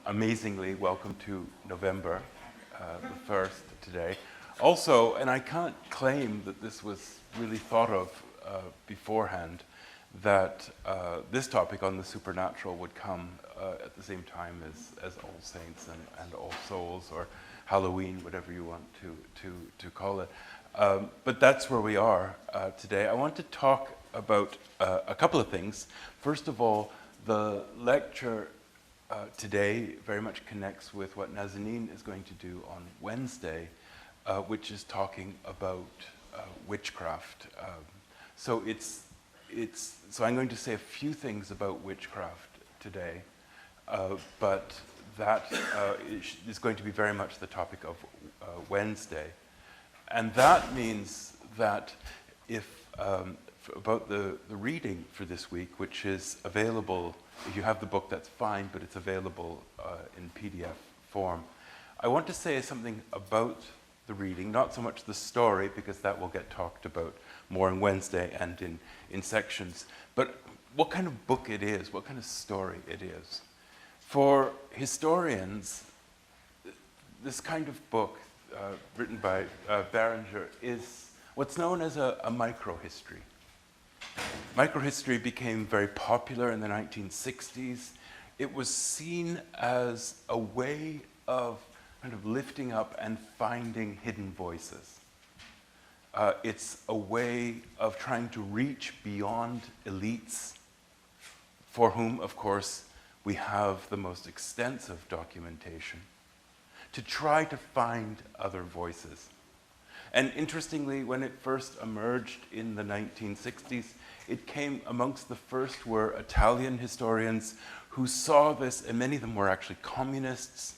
Amazingly, welcome to November, the 1st today. Also, and I can't claim that this was really thought of beforehand, that this topic on the supernatural would come at the same time as All Saints and All Souls, or Halloween, whatever you want to call it. But that's where we are today. I want to talk about a couple of things. First of all, the lecture today very much connects with what Nazanin is going to do on Wednesday, which is talking about witchcraft. So I'm going to say a few things about witchcraft today, but that is going to be very much the topic of Wednesday. And that means that about the reading for this week, which is available, if you have the book, that's fine, but it's available in PDF form. I want to say something about the reading, not so much the story, because that will get talked about more on Wednesday and in sections, but what kind of book it is, what kind of story it is. For historians, this kind of book, written by Berenger, is what's known as a microhistory. Microhistory became very popular in the 1960s. It was seen as a way of kind of lifting up and finding hidden voices. It's a way of trying to reach beyond elites, for whom, of course, we have the most extensive documentation, to try to find other voices. And interestingly, when it first emerged in the 1960s, it came amongst the first were Italian historians who saw this, and many of them were actually communists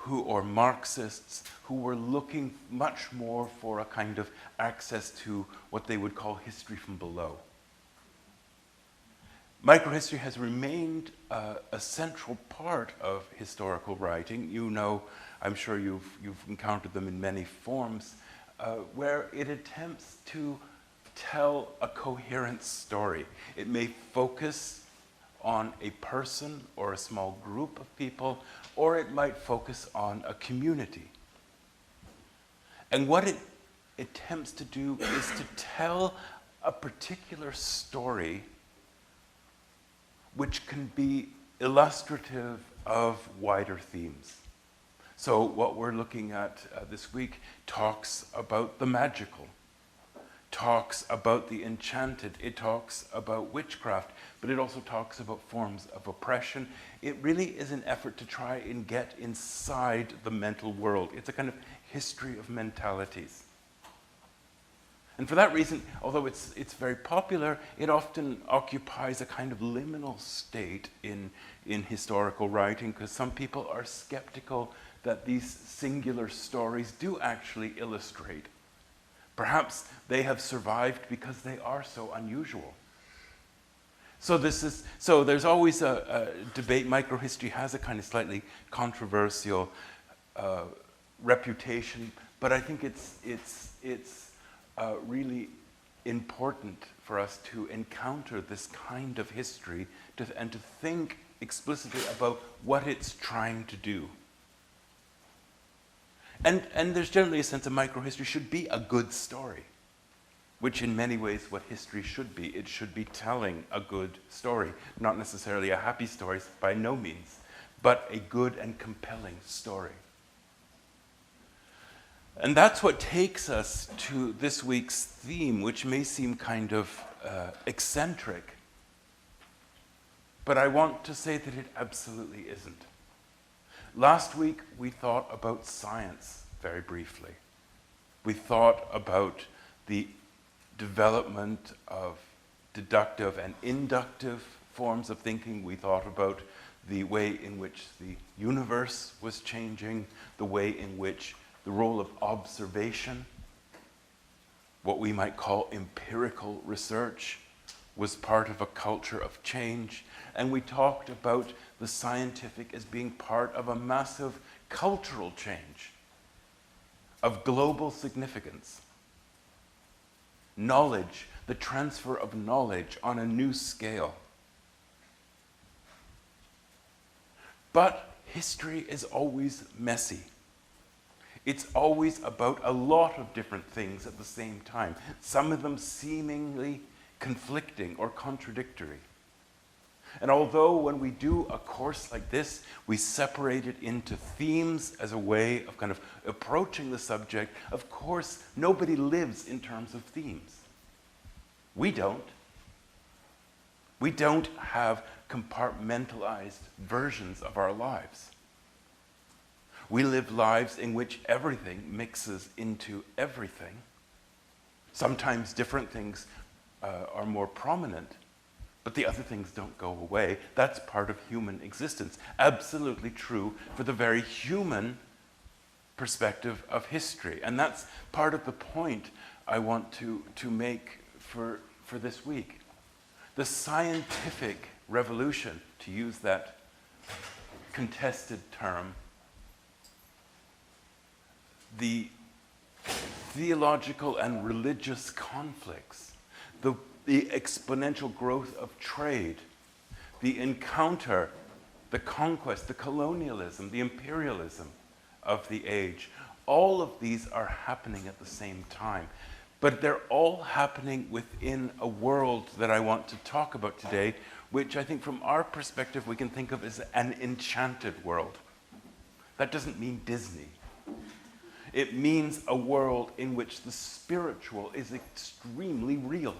or Marxists, who were looking much more for a kind of access to what they would call history from below. Microhistory has remained a central part of historical writing. You know, I'm sure you've encountered them in many forms, where it attempts to tell a coherent story. It may focus on a person or a small group of people, or it might focus on a community. And what it attempts to do is to tell a particular story which can be illustrative of wider themes. So what we're looking at this week talks about the magical, talks about the enchanted, it talks about witchcraft, but it also talks about forms of oppression. It really is an effort to try and get inside the mental world. It's a kind of history of mentalities. And for that reason, although it's very popular, it often occupies a kind of liminal state in historical writing, because some people are skeptical that these singular stories do actually illustrate. Perhaps they have survived because they are so unusual. So there's always a debate. Microhistory has a kind of slightly controversial reputation, but I think it's really important for us to encounter this kind of history and to think explicitly about what it's trying to do. And there's generally a sense that microhistory should be a good story, which in many ways what history should be. It should be telling a good story, not necessarily a happy story by no means, but a good and compelling story. And that's what takes us to this week's theme, which may seem kind of eccentric, but I want to say that it absolutely isn't. Last week, we thought about science very briefly. We thought about the development of deductive and inductive forms of thinking. We thought about the way in which the universe was changing, the way in which the role of observation, what we might call empirical research, was part of a culture of change. And we talked about the scientific as being part of a massive cultural change of global significance. Knowledge, the transfer of knowledge on a new scale. But history is always messy. It's always about a lot of different things at the same time, some of them seemingly conflicting or contradictory. And although when we do a course like this, we separate it into themes as a way of kind of approaching the subject, of course, nobody lives in terms of themes. We don't. We don't have compartmentalized versions of our lives. We live lives in which everything mixes into everything. Sometimes different things are more prominent, but the other things don't go away. That's part of human existence. Absolutely true for the very human perspective of history. And that's part of the point I want to make for this week. The scientific revolution, to use that contested term, the theological and religious conflicts, the exponential growth of trade, the encounter, the conquest, the colonialism, the imperialism of the age, all of these are happening at the same time. But they're all happening within a world that I want to talk about today, which I think from our perspective we can think of as an enchanted world. That doesn't mean Disney. It means a world in which the spiritual is extremely real.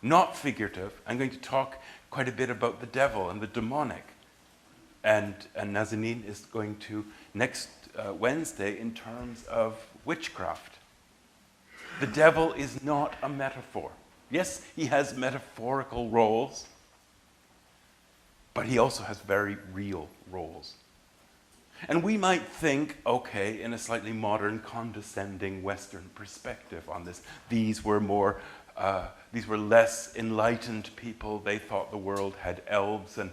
Not figurative. I'm going to talk quite a bit about the devil and the demonic. And Nazanin is going to next Wednesday in terms of witchcraft. The devil is not a metaphor. Yes, he has metaphorical roles, but he also has very real roles. And we might think, okay, in a slightly modern, condescending Western perspective on this, these were less enlightened people. They thought the world had elves and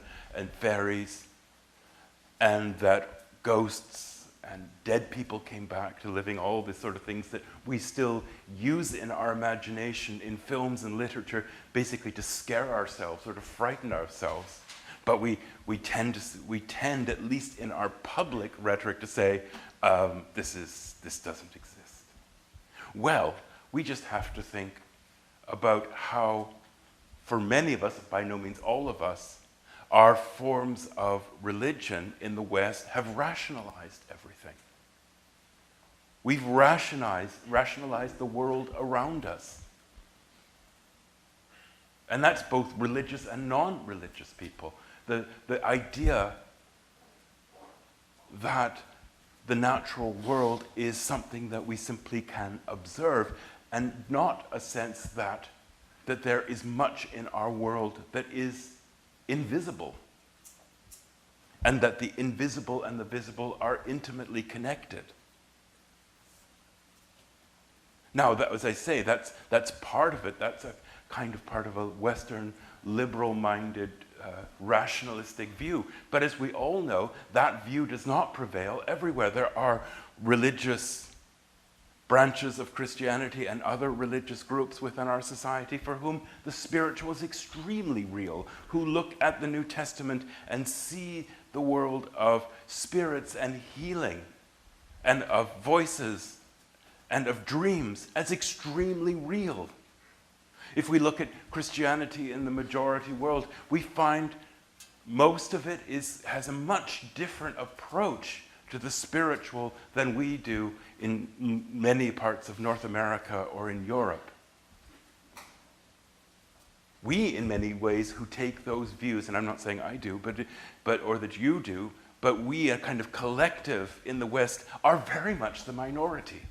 fairies, and that ghosts and dead people came back to living, all these sort of things that we still use in our imagination in films and literature, basically to scare ourselves or to frighten ourselves. But we tend, at least in our public rhetoric, to say, this doesn't exist. Well, we just have to think about how, for many of us, by no means all of us, our forms of religion in the West have rationalized everything. We've rationalized the world around us. And that's both religious and non-religious people. The idea that the natural world is something that we simply can observe, and not a sense that there is much in our world that is invisible, and that the invisible and the visible are intimately connected. Now, as I say, that's part of it. That's a kind of part of a Western liberal-minded rationalistic view. But as we all know, that view does not prevail everywhere. There are religious branches of Christianity and other religious groups within our society for whom the spiritual is extremely real, who look at the New Testament and see the world of spirits and healing and of voices and of dreams as extremely real. If we look at Christianity in the majority world, we find most of it has a much different approach to the spiritual than we do in many parts of North America or in Europe. We, in many ways, who take those views, and I'm not saying I do, but or that you do, but we, a kind of collective in the West, are very much the minority.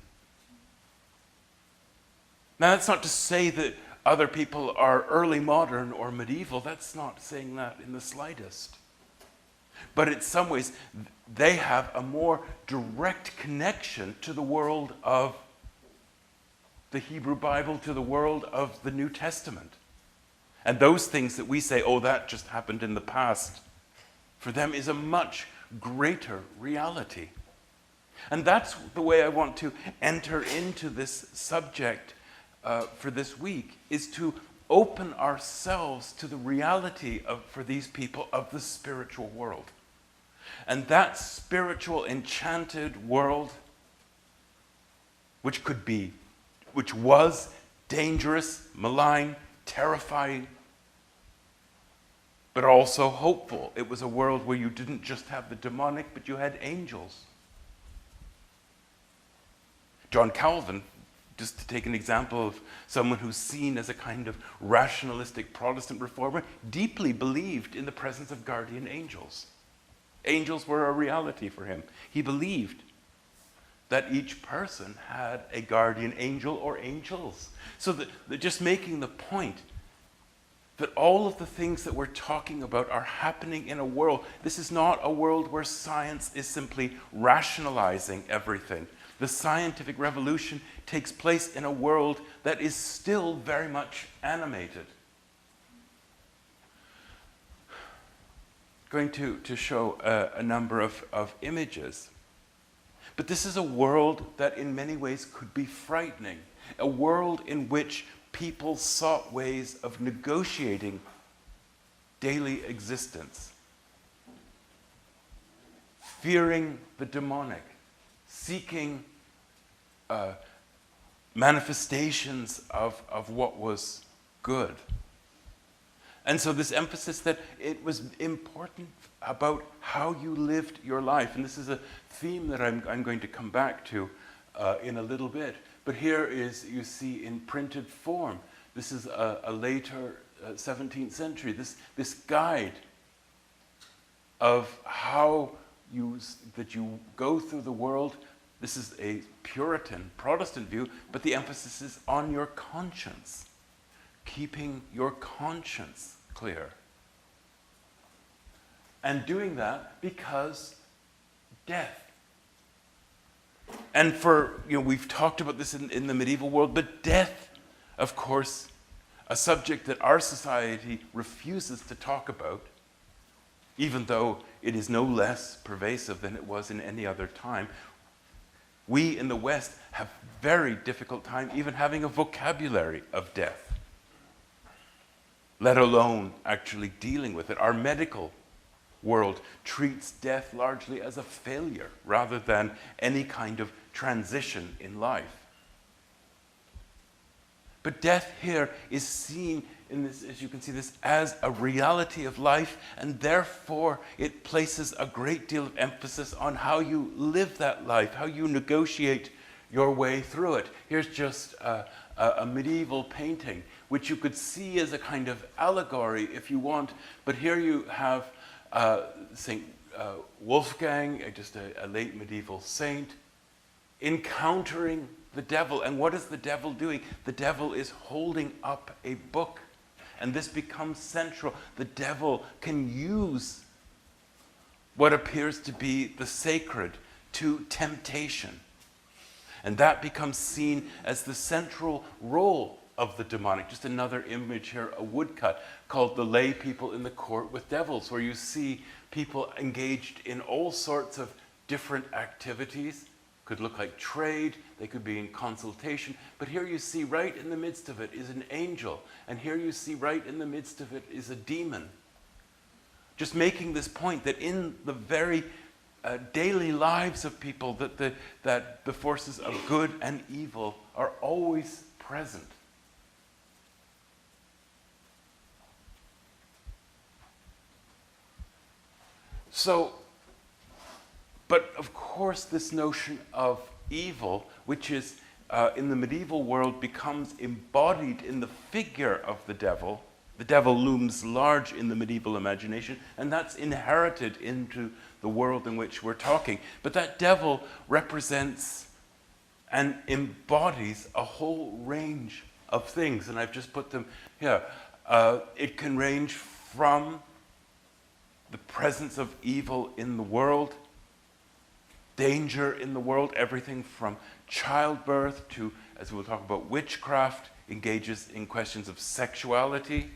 Now, that's not to say that other people are early modern or medieval. That's not saying that in the slightest. But in some ways, they have a more direct connection to the world of the Hebrew Bible, to the world of the New Testament. And those things that we say, oh, that just happened in the past, for them is a much greater reality. And that's the way I want to enter into this subject for this week, is to open ourselves to the reality for these people of the spiritual world. And that spiritual enchanted world, which was dangerous, malign, terrifying, but also hopeful. It was a world where you didn't just have the demonic, but you had angels. John Calvin, just to take an example of someone who's seen as a kind of rationalistic Protestant reformer, deeply believed in the presence of guardian angels. Angels were a reality for him. He believed that each person had a guardian angel or angels. So that just making the point that all of the things that we're talking about are happening in a world. This is not a world where science is simply rationalizing everything. The scientific revolution takes place in a world that is still very much animated. Going to show a number of images. But this is a world that in many ways could be frightening. A world in which people sought ways of negotiating daily existence. Fearing the demonic. Seeking manifestations of what was good. And so this emphasis that it was important about how you lived your life. And this is a theme that I'm going to come back to in a little bit. But here is, you see in printed form, this is a later 17th century, this guide of how you go through the world. This is a Puritan, Protestant view, but the emphasis is on your conscience, keeping your conscience clear. And doing that because death. And we've talked about this in the medieval world, but death, of course, a subject that our society refuses to talk about, even though it is no less pervasive than it was in any other time. We in the West have very difficult time even having a vocabulary of death, let alone actually dealing with it. Our medical world treats death largely as a failure rather than any kind of transition in life. But death here is seen in this, as you can see, this as a reality of life, and therefore it places a great deal of emphasis on how you live that life, how you negotiate your way through it. Here's just a medieval painting, which you could see as a kind of allegory if you want, but here you have St. Wolfgang, just a late medieval saint, encountering the devil. And what is the devil doing? The devil is holding up a book. And this becomes central. The devil can use what appears to be the sacred to temptation. And that becomes seen as the central role of the demonic. Just another image here, a woodcut called The Lay People in the Court with Devils, where you see people engaged in all sorts of different activities. Could look like trade, they could be in consultation, but here you see right in the midst of it is an angel, and here you see right in the midst of it is a demon. Just making this point that in the very daily lives of people that the forces of good and evil are always present. So, but of course this notion of evil, which is in the medieval world becomes embodied in the figure of the devil. The devil looms large in the medieval imagination, and that's inherited into the world in which we're talking. But that devil represents and embodies a whole range of things, and I've just put them here. It can range from the presence of evil in the world, danger in the world, everything from childbirth to, as we'll talk about, witchcraft, engages in questions of sexuality.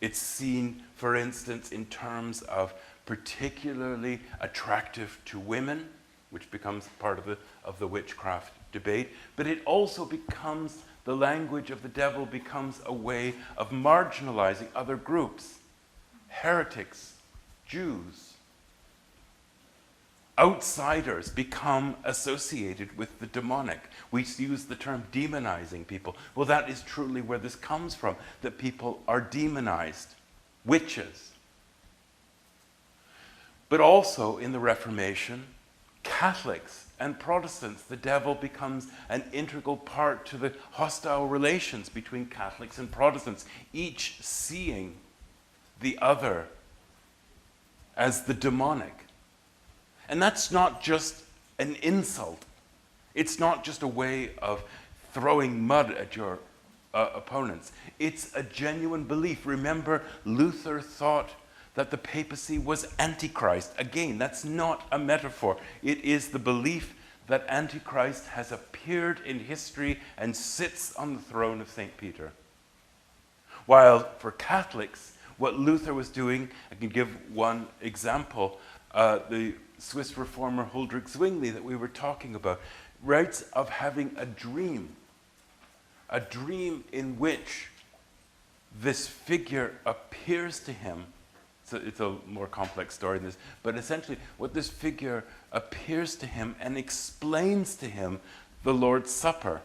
It's seen, for instance, in terms of particularly attractive to women, which becomes part of the witchcraft debate. But it also becomes, the language of the devil becomes a way of marginalizing other groups, heretics, Jews, outsiders become associated with the demonic. We use the term demonizing people. Well, that is truly where this comes from, that people are demonized, witches. But also in the Reformation, Catholics and Protestants, the devil becomes an integral part to the hostile relations between Catholics and Protestants, each seeing the other as the demonic. And that's not just an insult. It's not just a way of throwing mud at your opponents. It's a genuine belief. Remember, Luther thought that the papacy was Antichrist. Again, that's not a metaphor. It is the belief that Antichrist has appeared in history and sits on the throne of St. Peter. While for Catholics, what Luther was doing, I can give one example, the Swiss reformer Huldrych Zwingli that we were talking about, writes of having a dream in which this figure appears to him. So it's a more complex story than this, but essentially what this figure appears to him and explains to him the Lord's Supper.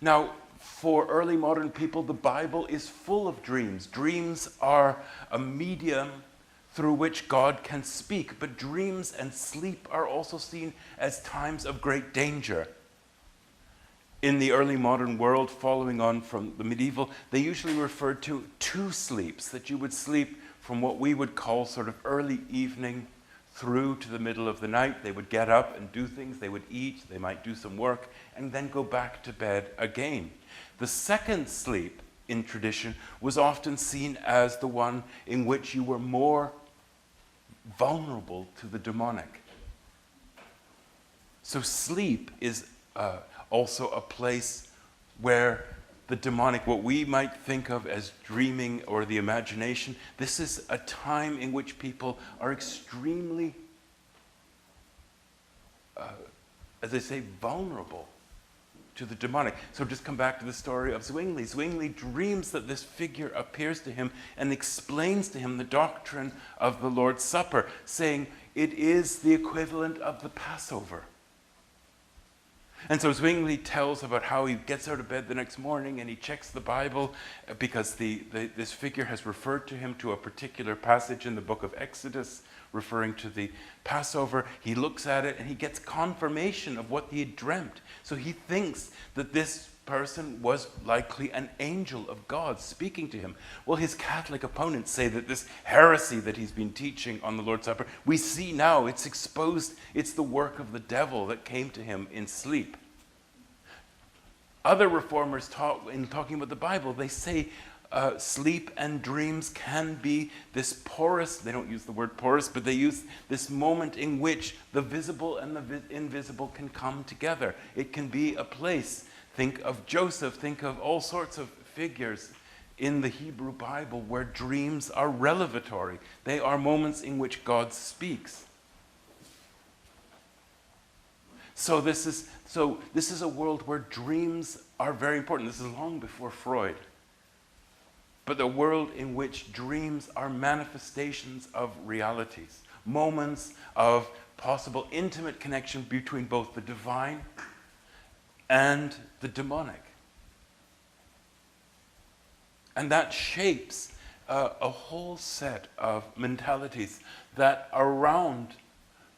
Now, for early modern people, the Bible is full of dreams. Dreams are a medium through which God can speak, but dreams and sleep are also seen as times of great danger. In the early modern world, following on from the medieval, they usually referred to two sleeps, that you would sleep from what we would call sort of early evening through to the middle of the night. They would get up and do things, they would eat, they might do some work, and then go back to bed again. The second sleep in tradition was often seen as the one in which you were more vulnerable to the demonic. So sleep is also a place where the demonic, what we might think of as dreaming or the imagination, this is a time in which people are extremely, as I say, vulnerable to the demonic. So just come back to the story of Zwingli. Zwingli dreams that this figure appears to him and explains to him the doctrine of the Lord's Supper, saying it is the equivalent of the Passover. And so Zwingli tells about how he gets out of bed the next morning and he checks the Bible because this figure has referred to him to a particular passage in the book of Exodus referring to the Passover. He looks at it and he gets confirmation of what he had dreamt. So he thinks that this person was likely an angel of God speaking to him. Well, his Catholic opponents say that this heresy that he's been teaching on the Lord's Supper, we see now it's exposed, it's the work of the devil that came to him in sleep. Other reformers in talking about the Bible, they say sleep and dreams can be this porous, they don't use the word porous, but they use this moment in which the visible and the invisible can come together. It can be a place. Think of Joseph, think of all sorts of figures in the Hebrew Bible where dreams are revelatory. They are moments in which God speaks. So this is a world where dreams are very important. This is long before Freud. But the world in which dreams are manifestations of realities, moments of possible intimate connection between both the divine and the demonic. And that shapes a whole set of mentalities that are around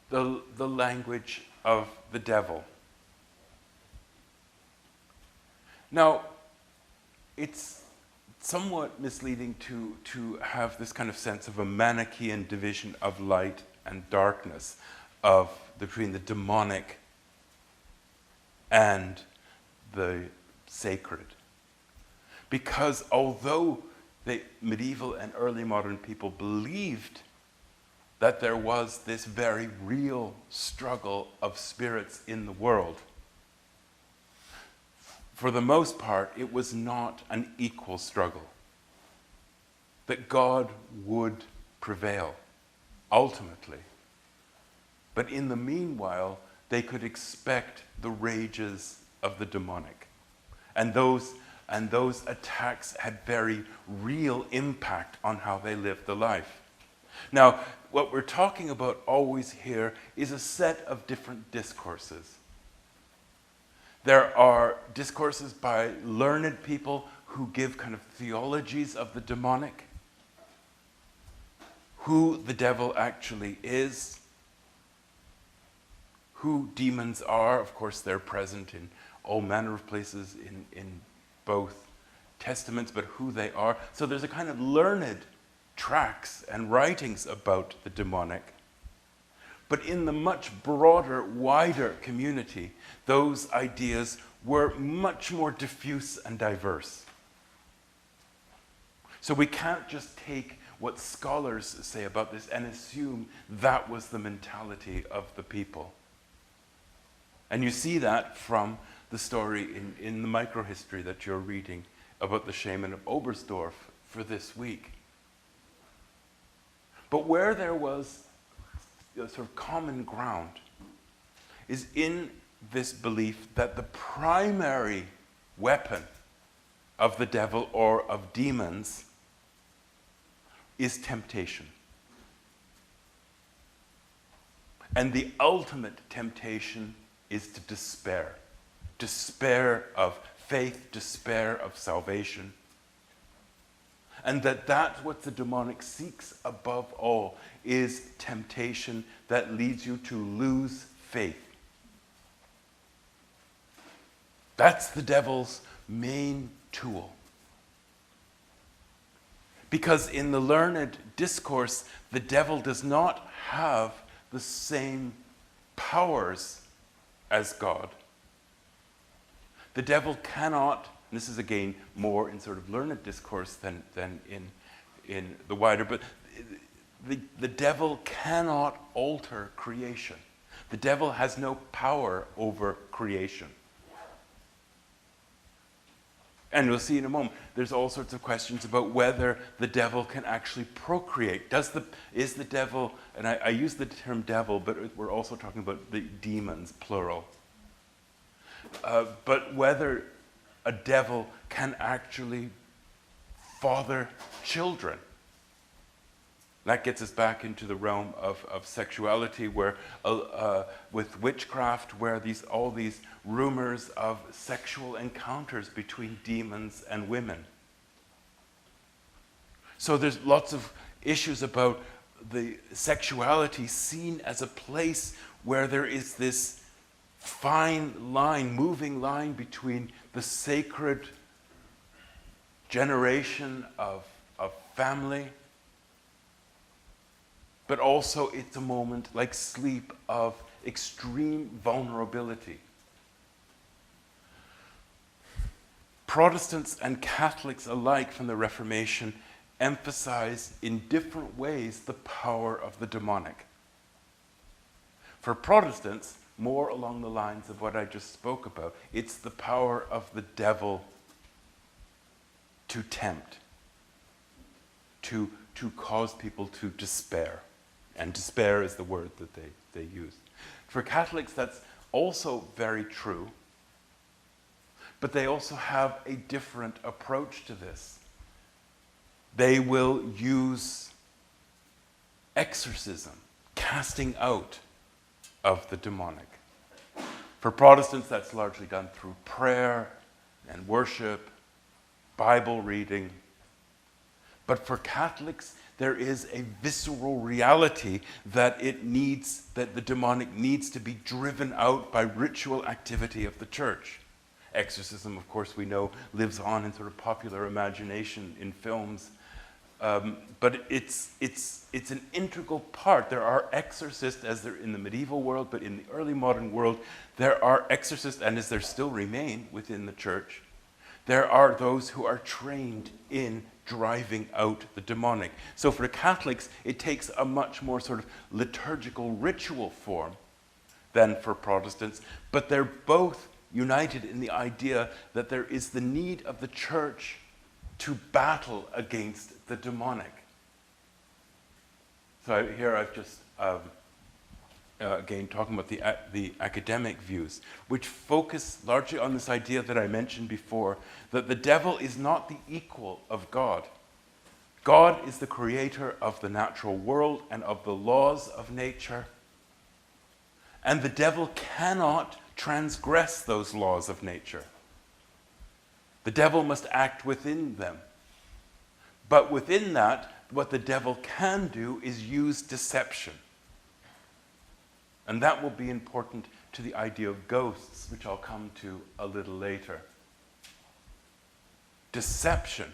the language of the devil. Now, it's somewhat misleading to have this kind of sense of a Manichaean division of light and darkness between the demonic and the sacred. Because although the medieval and early modern people believed that there was this very real struggle of spirits in the world, for the most part, it was not an equal struggle. That God would prevail, ultimately. But in the meanwhile, they could expect the rages of the demonic. And those attacks had very real impact on how they lived the life. Now, what we're talking about always here is a set of different discourses. There are discourses by learned people who give kind of theologies of the demonic, who the devil actually is, who demons are. Of course, they're present in all manner of places in both testaments, but who they are. So there's a kind of learned tracts and writings about the demonic. But in the much broader, wider community, those ideas were much more diffuse and diverse. So we can't just take what scholars say about this and assume that was the mentality of the people. And you see that from the story in the Microhistory that you're reading about the shaman of Oberstdorf for this week. But where there was a sort of common ground is in this belief that the primary weapon of the devil or of demons is temptation. And the ultimate temptation is to despair. Despair of faith, despair of salvation. And that's what the demonic seeks above all, is temptation that leads you to lose faith. That's the devil's main tool. Because in the learned discourse, the devil does not have the same powers as God. The devil cannot, and this is again more in sort of learned discourse than in the wider, but the devil cannot alter creation. The devil has no power over creation. And we'll see in a moment, there's all sorts of questions about whether the devil can actually procreate. Is the devil, and I use the term devil, but we're also talking about the demons, plural. But whether a devil can actually father children. That gets us back into the realm of sexuality, where with witchcraft, where all these rumors of sexual encounters between demons and women. So there's lots of issues about the sexuality seen as a place where there is this fine line, moving line between the sacred generation of family, but also it's a moment like sleep of extreme vulnerability. Protestants and Catholics alike from the Reformation emphasize in different ways the power of the demonic. For Protestants, more along the lines of what I just spoke about, it's the power of the devil to tempt, to cause people to despair. And despair is the word that they use. For Catholics, that's also very true, but they also have a different approach to this. They will use exorcism, casting out of the demonic. For Protestants, that's largely done through prayer and worship, Bible reading. But for Catholics, there is a visceral reality that the demonic needs to be driven out by ritual activity of the church. Exorcism, of course, we know, lives on in sort of popular imagination in films. But it's an integral part. There are exorcists, as there in the medieval world, but in the early modern world, there are exorcists, and as there still remain within the church, there are those who are trained in driving out the demonic. So for Catholics, it takes a much more sort of liturgical ritual form than for Protestants, but they're both united in the idea that there is the need of the church to battle against the demonic. So here I've just, again, talking about the academic views, which focus largely on this idea that I mentioned before, that the devil is not the equal of God. God is the creator of the natural world and of the laws of nature, and the devil cannot transgress those laws of nature. The devil must act within them. But within that, what the devil can do is use deception. And that will be important to the idea of ghosts, which I'll come to a little later. Deception.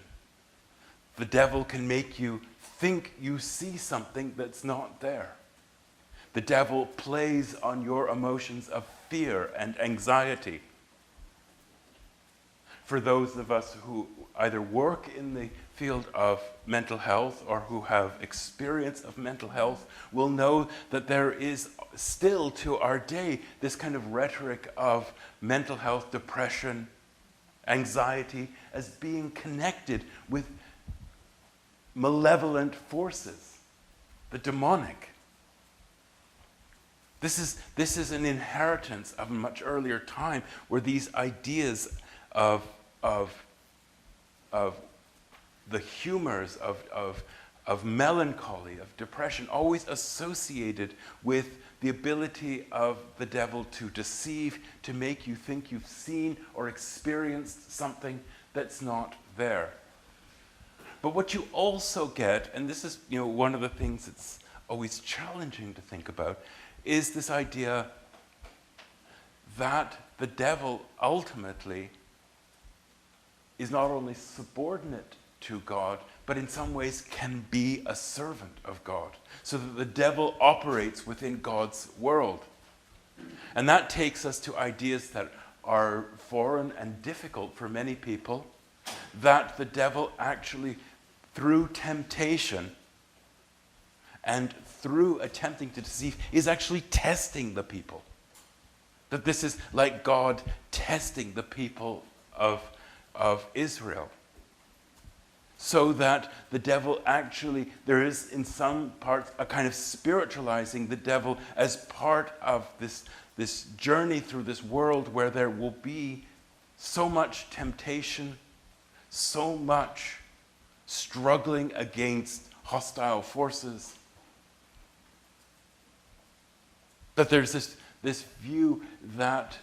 The devil can make you think you see something that's not there. The devil plays on your emotions of fear and anxiety. For those of us who either work in the field of mental health or who have experience of mental health will know that there is still to our day this kind of rhetoric of mental health, depression, anxiety as being connected with malevolent forces, the demonic. This is an inheritance of a much earlier time where these ideas of the humors of melancholy, of depression, always associated with the ability of the devil to deceive, to make you think you've seen or experienced something that's not there. But what you also get, and this is one of the things that's always challenging to think about, is this idea that the devil ultimately is not only subordinate to God, but in some ways can be a servant of God, so that the devil operates within God's world. And that takes us to ideas that are foreign and difficult for many people, that the devil actually, through temptation and through attempting to deceive, is actually testing the people. That this is like God testing the people of Israel. So that the devil actually, there is in some parts a kind of spiritualizing the devil as part of this journey through this world where there will be so much temptation, so much struggling against hostile forces, that there's this view that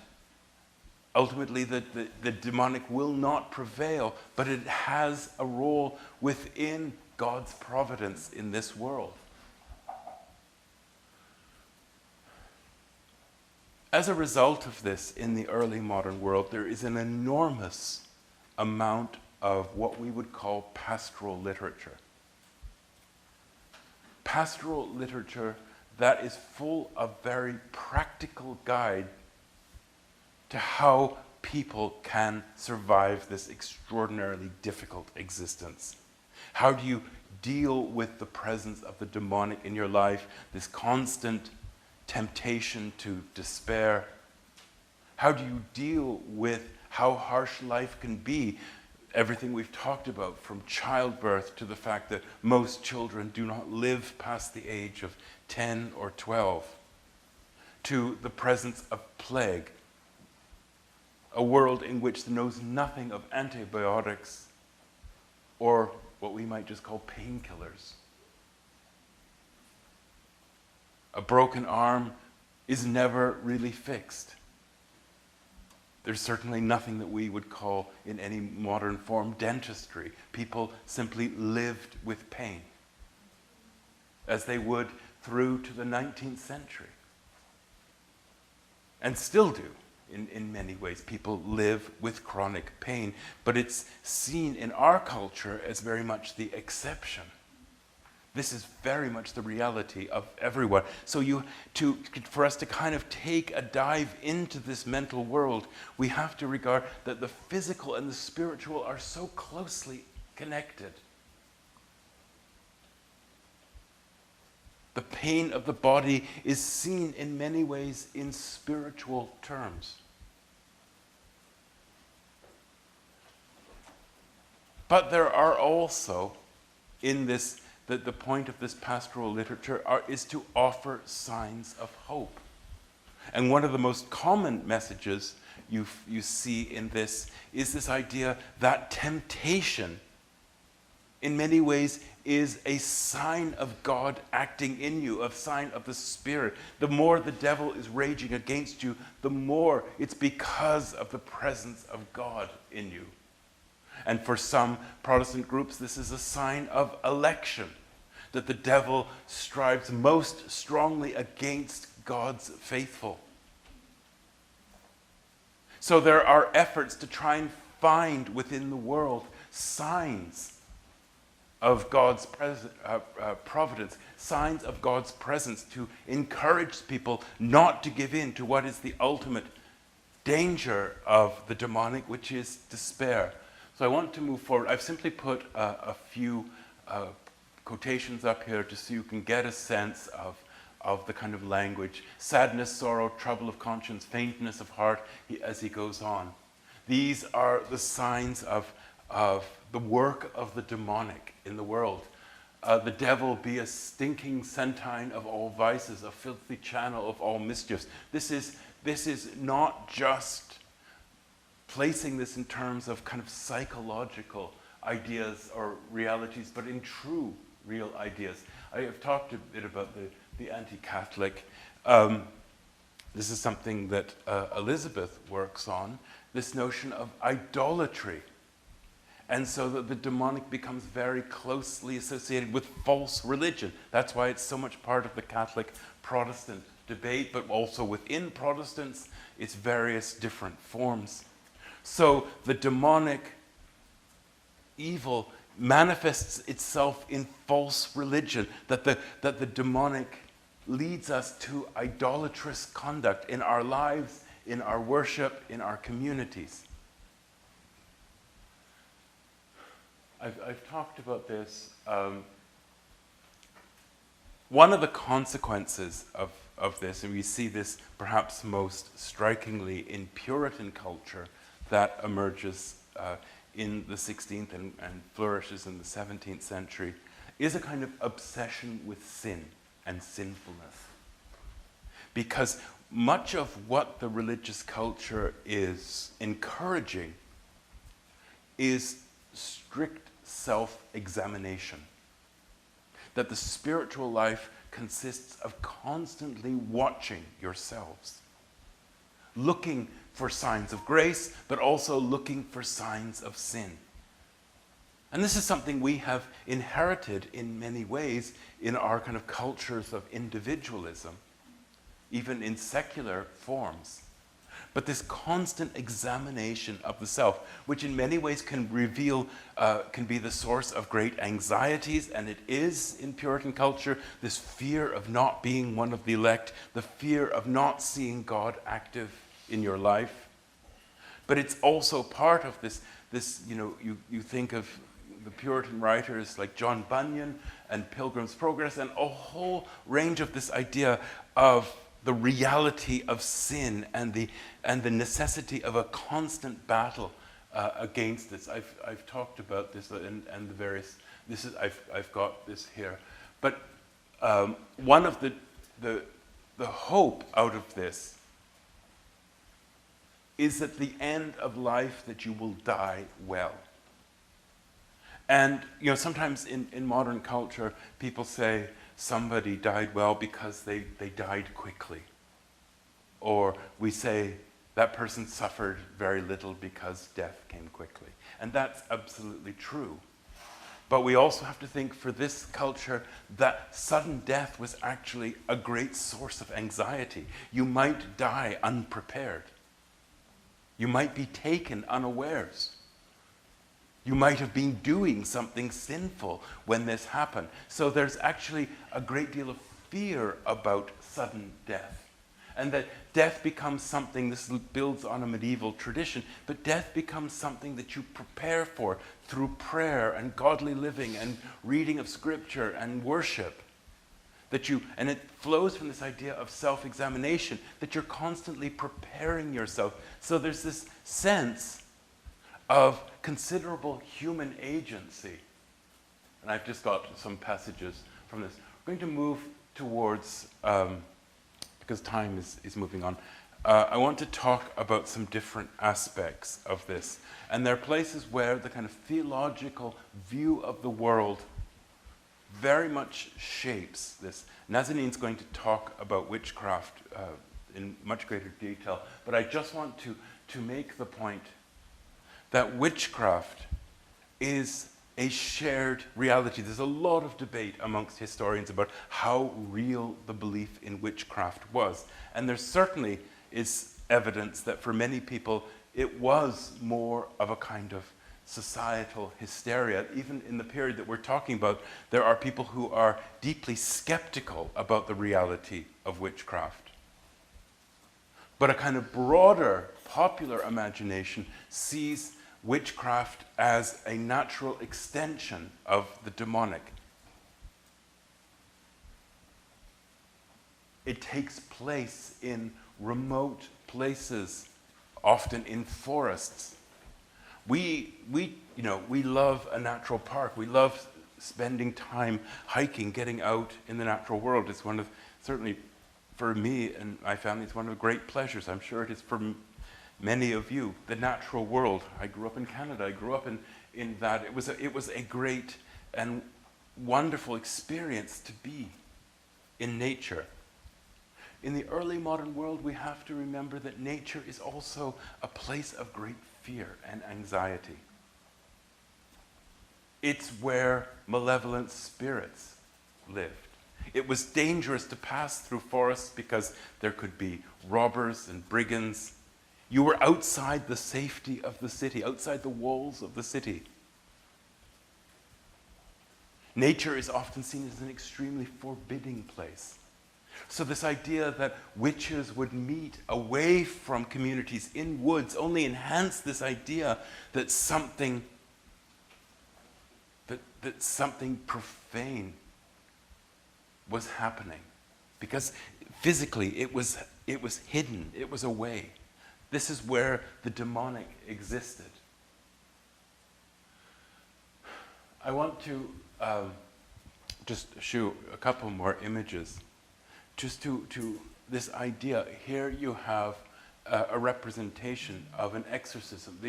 ultimately the demonic will not prevail, but it has a role within God's providence in this world. As a result of this, in the early modern world, there is an enormous amount of what we would call pastoral literature. Pastoral literature that is full of very practical guide to how people can survive this extraordinarily difficult existence. How do you deal with the presence of the demonic in your life, this constant temptation to despair? How do you deal with how harsh life can be? Everything we've talked about, from childbirth to the fact that most children do not live past the age of 10 or 12, to the presence of plague, a world in which knows nothing of antibiotics or what we might just call painkillers. A broken arm is never really fixed. There's certainly nothing that we would call in any modern form dentistry. People simply lived with pain, as they would through to the 19th century. And still do. In many ways, people live with chronic pain, but it's seen in our culture as very much the exception. This is very much the reality of everyone. So for us to kind of take a dive into this mental world, we have to regard that the physical and the spiritual are so closely connected. The pain of the body is seen in many ways in spiritual terms. But there are also, in this, the point of this pastoral literature is to offer signs of hope. And one of the most common messages you see in this is this idea that temptation in many ways is a sign of God acting in you, a sign of the Spirit. The more the devil is raging against you, the more it's because of the presence of God in you. And for some Protestant groups, this is a sign of election, that the devil strives most strongly against God's faithful. So there are efforts to try and find within the world signs of God's providence, signs of God's presence, to encourage people not to give in to what is the ultimate danger of the demonic, which is despair. So I want to move forward. I've simply put a few quotations up here just so you can get a sense of the kind of language. Sadness, sorrow, trouble of conscience, faintness of heart, as he goes on. These are the signs of the work of the demonic in the world. The devil be a stinking centine of all vices, a filthy channel of all mischiefs. This is not just placing this in terms of kind of psychological ideas or realities, but in true, real ideas. I have talked a bit about the anti-Catholic. This is something that Elizabeth works on, this notion of idolatry. And so that the demonic becomes very closely associated with false religion. That's why it's so much part of the Catholic Protestant debate, but also within Protestants, its various different forms. So the demonic evil manifests itself in false religion, that the demonic leads us to idolatrous conduct in our lives, in our worship, in our communities. I've talked about this. One of the consequences of this, and we see this perhaps most strikingly in Puritan culture that emerges in the 16th and flourishes in the 17th century, is a kind of obsession with sin and sinfulness. Because much of what the religious culture is encouraging is strict self-examination. That the spiritual life consists of constantly watching yourselves, looking for signs of grace, but also looking for signs of sin. And this is something we have inherited in many ways in our kind of cultures of individualism, even in secular forms. But this constant examination of the self, which in many ways can reveal, can be the source of great anxieties, and it is in Puritan culture, this fear of not being one of the elect, the fear of not seeing God active in your life. But it's also part of this you think of the Puritan writers like John Bunyan and Pilgrim's Progress and a whole range of this idea of the reality of sin and the necessity of a constant battle against this. I've talked about this and the various. I've got this here, but one of the hope out of this is at the end of life that you will die well. And sometimes in modern culture, people say somebody died well because they died quickly. Or we say that person suffered very little because death came quickly. And that's absolutely true. But we also have to think for this culture that sudden death was actually a great source of anxiety. You might die unprepared. You might be taken unawares. You might have been doing something sinful when this happened. So there's actually a great deal of fear about sudden death. And that death becomes something, this builds on a medieval tradition, but death becomes something that you prepare for through prayer and godly living and reading of scripture and worship. And it flows from this idea of self-examination, that you're constantly preparing yourself. So there's this sense of considerable human agency. And I've just got some passages from this. We're going to move towards, because time is moving on, I want to talk about some different aspects of this. And there are places where the kind of theological view of the world very much shapes this. Nazanin's going to talk about witchcraft in much greater detail, but I just want to make the point that witchcraft is a shared reality. There's a lot of debate amongst historians about how real the belief in witchcraft was. And there certainly is evidence that for many people it was more of a kind of societal hysteria. Even in the period that we're talking about, there are people who are deeply skeptical about the reality of witchcraft. But a kind of broader popular imagination sees witchcraft as a natural extension of the demonic. It takes place in remote places, often in forests. We love a natural park. We love spending time hiking, getting out in the natural world. It's one of, certainly for me and my family, it's one of the great pleasures. I'm sure it is for many of you, the natural world. I grew up in Canada. I grew up in that. It was a great and wonderful experience to be in nature. In the early modern world, we have to remember that nature is also a place of great fear and anxiety. It's where malevolent spirits lived. It was dangerous to pass through forests because there could be robbers and brigands. You were outside the safety of the city, outside the walls of the city. Nature is often seen as an extremely forbidding place. So this idea that witches would meet away from communities in woods only enhanced this idea that something profane was happening, because physically it was hidden, it was away. This is where the demonic existed. I want to just show a couple more images. Just to this idea, here you have a representation of an exorcism.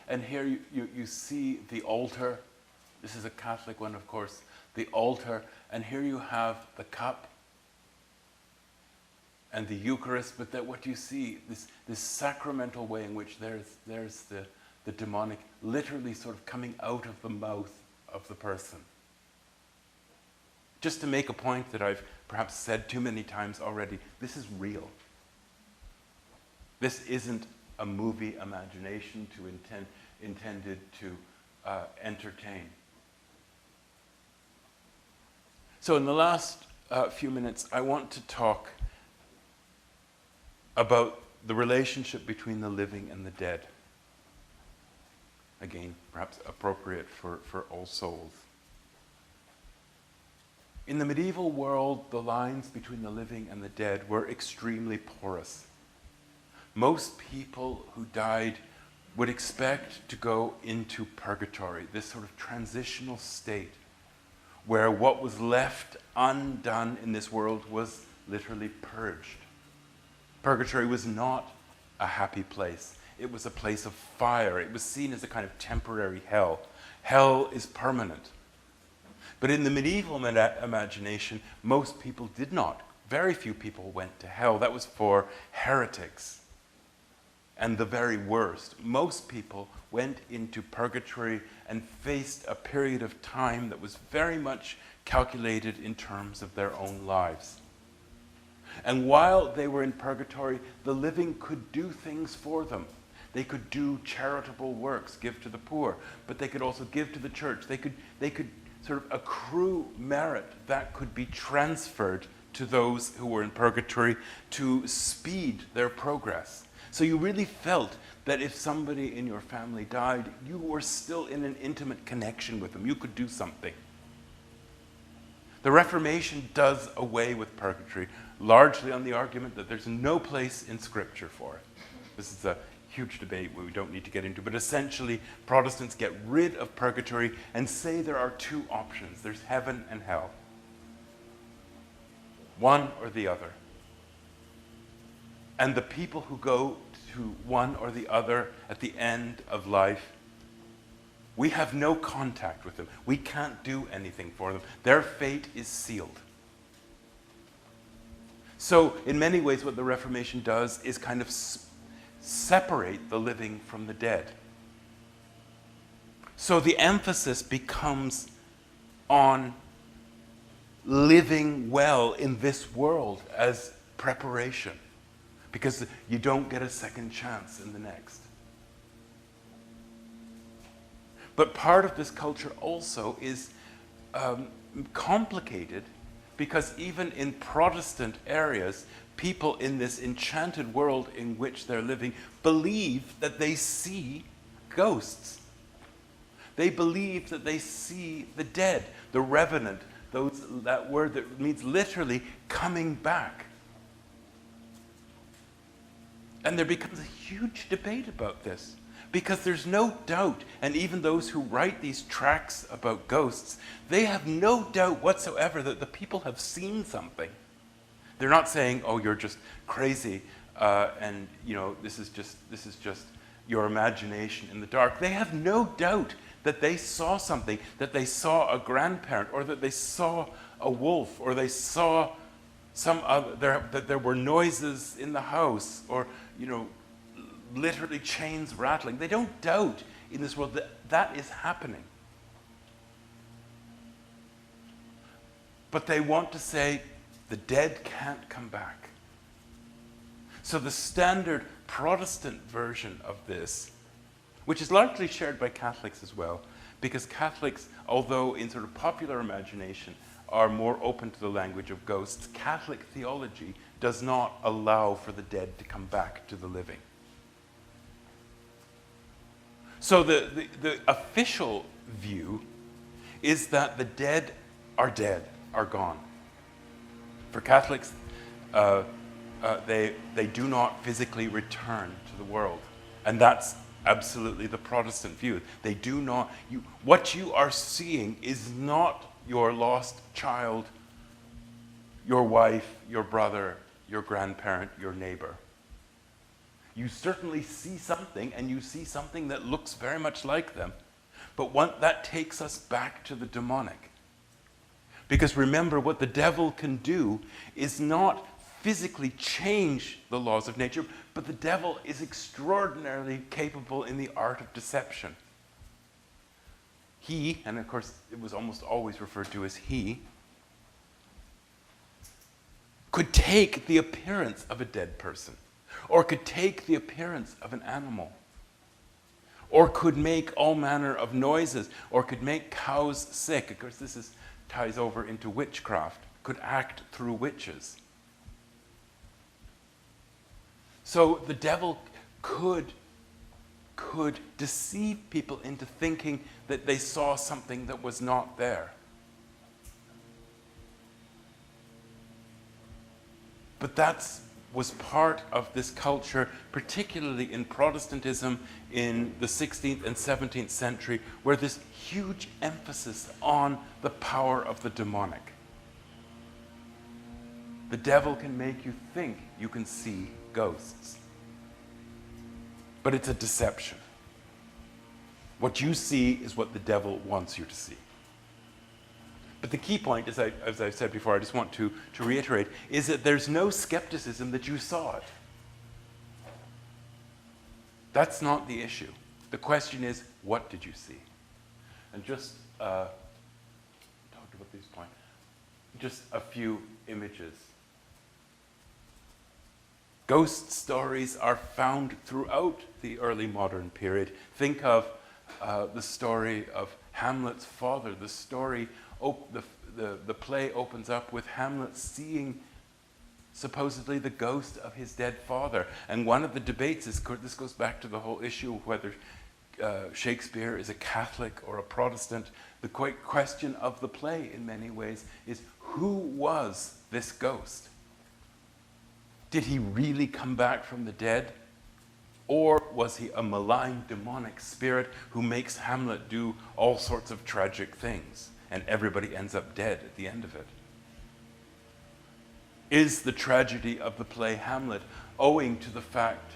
And here you see the altar. This is a Catholic one, of course. The altar, and here you have the cup and the Eucharist. But what you see, this sacramental way in which there's the demonic literally sort of coming out of the mouth of the person. Just to make a point that I've perhaps said too many times already, this is real. This isn't a movie imagination intended to entertain. So in the last few minutes, I want to talk about the relationship between the living and the dead. Again, perhaps appropriate for All Souls. In the medieval world, the lines between the living and the dead were extremely porous. Most people who died would expect to go into purgatory, this sort of transitional state where what was left undone in this world was literally purged. Purgatory was not a happy place. It was a place of fire. It was seen as a kind of temporary hell. Hell is permanent. But in the medieval imagination, most people did not. Very few people went to hell. That was for heretics and the very worst. Most people went into purgatory and faced a period of time that was very much calculated in terms of their own lives. And while they were in purgatory, the living could do things for them. They could do charitable works, give to the poor, but they could also give to the church. They could sort of accrue merit that could be transferred to those who were in purgatory to speed their progress. So you really felt that if somebody in your family died, you were still in an intimate connection with them. You could do something. The Reformation does away with purgatory, largely on the argument that there's no place in Scripture for it. This is a huge debate we don't need to get into, but essentially Protestants get rid of purgatory and say there are two options. There's heaven and hell. One or the other. And the people who go to one or the other at the end of life, we have no contact with them. We can't do anything for them. Their fate is sealed. So, in many ways, what the Reformation does is kind of separate the living from the dead. So the emphasis becomes on living well in this world as preparation, because you don't get a second chance in the next. But part of this culture also is complicated, because even in Protestant areas, people in this enchanted world in which they're living believe that they see ghosts. They believe that they see the dead, the revenant, that word that means literally coming back. And there becomes a huge debate about this, because there's no doubt, and even those who write these tracts about ghosts, they have no doubt whatsoever that the people have seen something. They're not saying, "Oh, you're just crazy, and this is just your imagination in the dark." They have no doubt that they saw something, that they saw a grandparent, or that they saw a wolf, or they saw some other, that there were noises in the house, or literally chains rattling. They don't doubt in this world that that is happening. But they want to say the dead can't come back. So the standard Protestant version of this, which is largely shared by Catholics as well, because Catholics, although in sort of popular imagination, are more open to the language of ghosts, Catholic theology does not allow for the dead to come back to the living. So the official view is that the dead, are gone. For Catholics, they do not physically return to the world. And that's absolutely the Protestant view. They do not, what you are seeing is not your lost child, your wife, your brother, your grandparent, your neighbor. You certainly see something, and you see something that looks very much like them. But that takes us back to the demonic. Because remember, what the devil can do is not physically change the laws of nature, but the devil is extraordinarily capable in the art of deception. He, and of course it was almost always referred to as he, could take the appearance of a dead person, or could take the appearance of an animal, or could make all manner of noises, or could make cows sick. Of course, this ties over into witchcraft, could act through witches. So the devil could deceive people into thinking that they saw something that was not there. But that was part of this culture, particularly in Protestantism in the 16th and 17th century, where this huge emphasis on the power of the demonic. The devil can make you think you can see ghosts. But it's a deception. What you see is what the devil wants you to see. But the key point, as I've said before, I just want to reiterate, is that there's no skepticism that you saw it. That's not the issue. The question is, what did you see? And just talked about these points. Just a few images. Ghost stories are found throughout the early modern period. Think of the story of Hamlet's father. The story, the play opens up with Hamlet seeing supposedly the ghost of his dead father. And one of the debates is, this goes back to the whole issue of whether Shakespeare is a Catholic or a Protestant. The question of the play in many ways is, who was this ghost? Did he really come back from the dead? Or was he a malign demonic spirit who makes Hamlet do all sorts of tragic things and everybody ends up dead at the end of it? Is the tragedy of the play Hamlet owing to the fact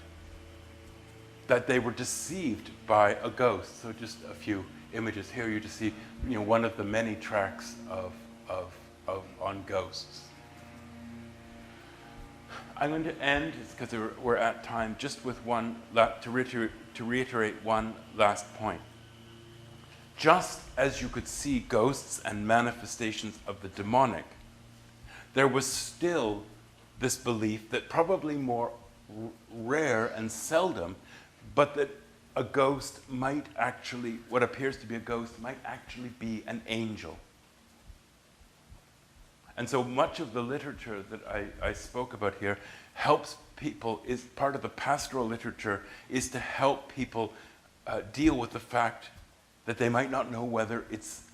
that they were deceived by a ghost. So just a few images here. You just see, one of the many tracks on ghosts. I'm going to end, because we're at time, just with to reiterate one last point. Just as you could see ghosts and manifestations of the demonic, there was still this belief that probably more rare and seldom, but that a ghost might actually, what appears to be a ghost, might actually be an angel. And so much of the literature that I spoke about here helps people, is part of the pastoral literature, is to help people deal with the fact that they might not know whether it's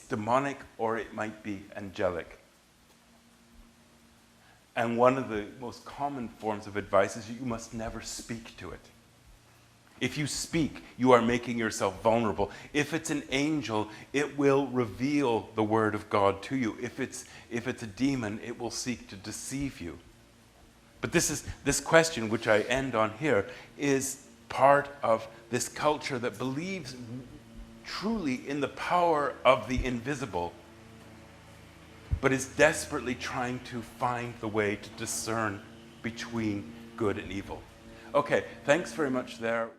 demonic or it might be angelic. And one of the most common forms of advice is you must never speak to it. If you speak, you are making yourself vulnerable. If it's an angel, it will reveal the word of God to you. If it's a demon, it will seek to deceive you. But this question, which I end on here, is part of this culture that believes truly in the power of the invisible, but is desperately trying to find the way to discern between good and evil. Okay, thanks very much there.